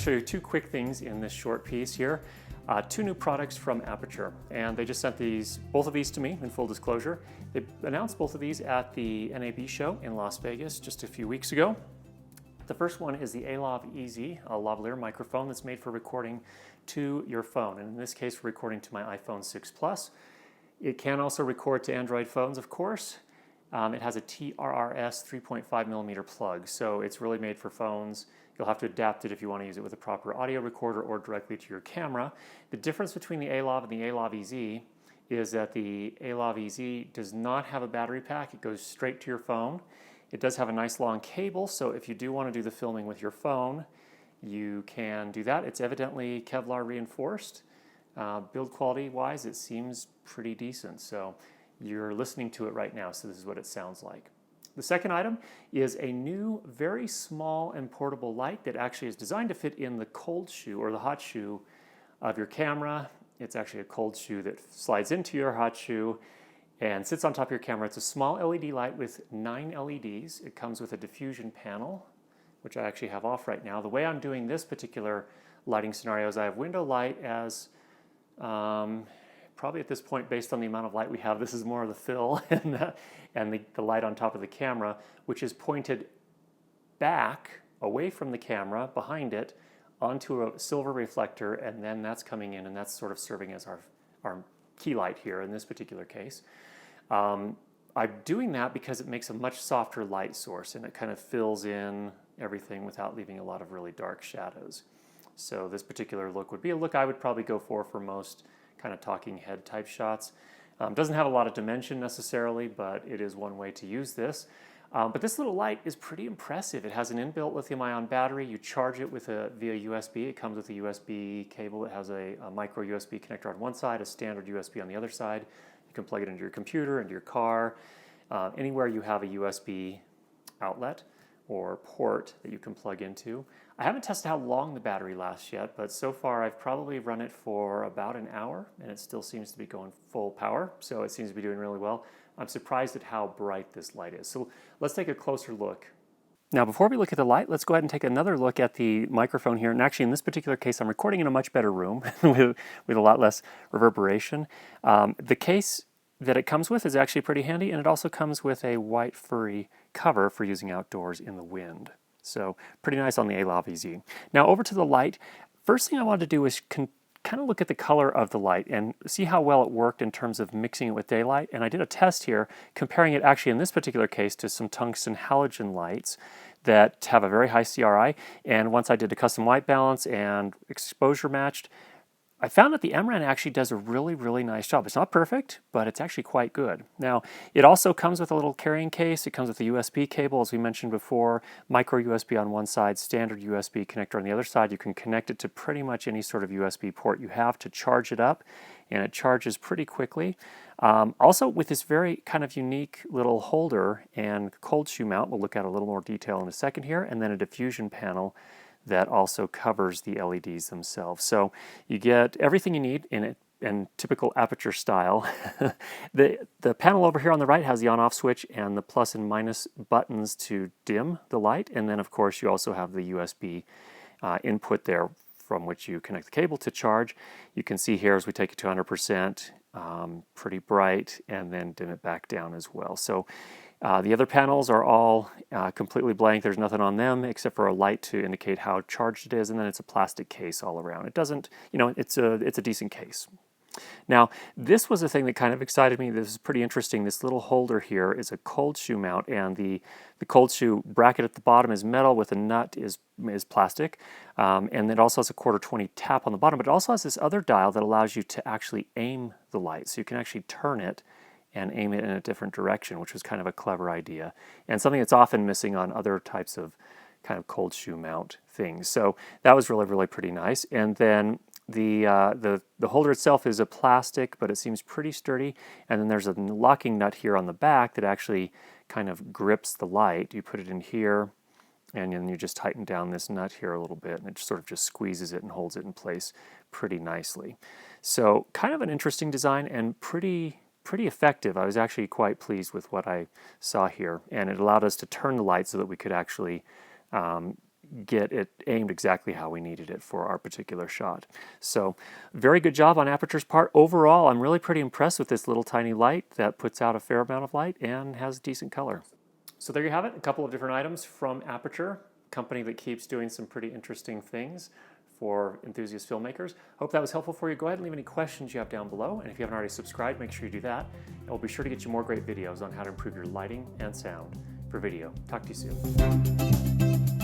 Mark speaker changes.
Speaker 1: show you two quick things in this short piece here. Two new products from Aputure, and they just sent both of these to me in full disclosure. They announced both of these at the NAB show in Las Vegas just a few weeks ago. The first one is the A.lav EZ, a lavalier microphone that's made for recording to your phone, and in this case for recording to my iPhone 6 Plus. It can also record to Android phones, of course. It has a TRRS 3.5mm plug, so it's really made for phones. You'll have to adapt it if you want to use it with a proper audio recorder or directly to your camera. The difference between the A.lav and the A.lav EZ is that the A.lav EZ does not have a battery pack. It goes straight to your phone. It does have a nice long cable, so if you do want to do the filming with your phone, you can do that. It's evidently Kevlar reinforced. Build quality wise, it seems pretty decent. So you're listening to it right now, so this is what it sounds like. The second item is a new, very small and portable light that actually is designed to fit in the cold shoe or the hot shoe of your camera. It's actually a cold shoe that slides into your hot shoe and sits on top of your camera. It's a small LED light with 9 LEDs. It comes with a diffusion panel, which I actually have off right now. The way I'm doing this particular lighting scenario is I have window light as probably at this point, based on the amount of light we have, this is more of the fill and the light on top of the camera, which is pointed back away from the camera, behind it, onto a silver reflector, and then that's coming in, and that's sort of serving as our key light here in this particular case. I'm doing that because it makes a much softer light source, and it kind of fills in everything without leaving a lot of really dark shadows. So this particular look would be a look I would probably go for most kind of talking head type shots. Doesn't have a lot of dimension necessarily, but it is one way to use this. But this little light is pretty impressive. It has an inbuilt lithium-ion battery. You charge it via USB. It comes with a USB cable. It has a micro USB connector on one side, a standard USB on the other side. You can plug it into your computer, into your car, anywhere you have a USB outlet or port that you can plug into. I haven't tested how long the battery lasts yet, but so far I've probably run it for about an hour, and it still seems to be going full power, so it seems to be doing really well. I'm surprised at how bright this light is. So let's take a closer look. Now, before we look at the light, let's go ahead and take another look at the microphone here. And actually, in this particular case, I'm recording in a much better room with a lot less reverberation. The case that it comes with is actually pretty handy, and it also comes with a white furry cover for using outdoors in the wind. So pretty nice on the A.lav EZ. Now over to the light. First thing I wanted to do is kind of look at the color of the light and see how well it worked in terms of mixing it with daylight. And I did a test here comparing it actually in this particular case to some tungsten halogen lights that have a very high CRI. And once I did a custom white balance and exposure matched, I found that the Amaran actually does a really, really nice job. It's not perfect, but it's actually quite good. Now, it also comes with a little carrying case. It comes with a USB cable, as we mentioned before, micro USB on one side, standard USB connector on the other side. You can connect it to pretty much any sort of USB port you have to charge it up, and it charges pretty quickly. Also, with this very kind of unique little holder and cold shoe mount, we'll look at a little more detail in a second here, and then a diffusion panel that also covers the LEDs themselves. So you get everything you need in it in typical Aputure style. The panel over here on the right has the on-off switch and the plus and minus buttons to dim the light, and then of course you also have the USB input there from which you connect the cable to charge. You can see here as we take it to 100%, pretty bright, and then dim it back down as well. So the other panels are all completely blank. There's nothing on them except for a light to indicate how charged it is, and then it's a plastic case all around. It doesn't, it's a decent case. Now, this was the thing that kind of excited me. This is pretty interesting. This little holder here is a cold shoe mount, and the cold shoe bracket at the bottom is metal with a nut is plastic, and it also has a 1/4-20 tap on the bottom, but it also has this other dial that allows you to actually aim the light. So you can actually turn it and aim it in a different direction, which was kind of a clever idea, and something that's often missing on other types of kind of cold shoe mount things. So that was really, really pretty nice. And then the holder itself is a plastic, but it seems pretty sturdy. And then there's a locking nut here on the back that actually kind of grips the light. You put it in here, and then you just tighten down this nut here a little bit, and it sort of just squeezes it and holds it in place pretty nicely. So kind of an interesting design and pretty effective. I was actually quite pleased with what I saw here, and it allowed us to turn the light so that we could actually get it aimed exactly how we needed it for our particular shot. So very good job on Aputure's part. Overall, I'm really pretty impressed with this little tiny light that puts out a fair amount of light and has decent color. So there you have it, a couple of different items from Aputure, a company that keeps doing some pretty interesting things for enthusiast filmmakers. Hope that was helpful for you. Go ahead and leave any questions you have down below, and if you haven't already subscribed, make sure you do that. And we'll be sure to get you more great videos on how to improve your lighting and sound for video. Talk to you soon.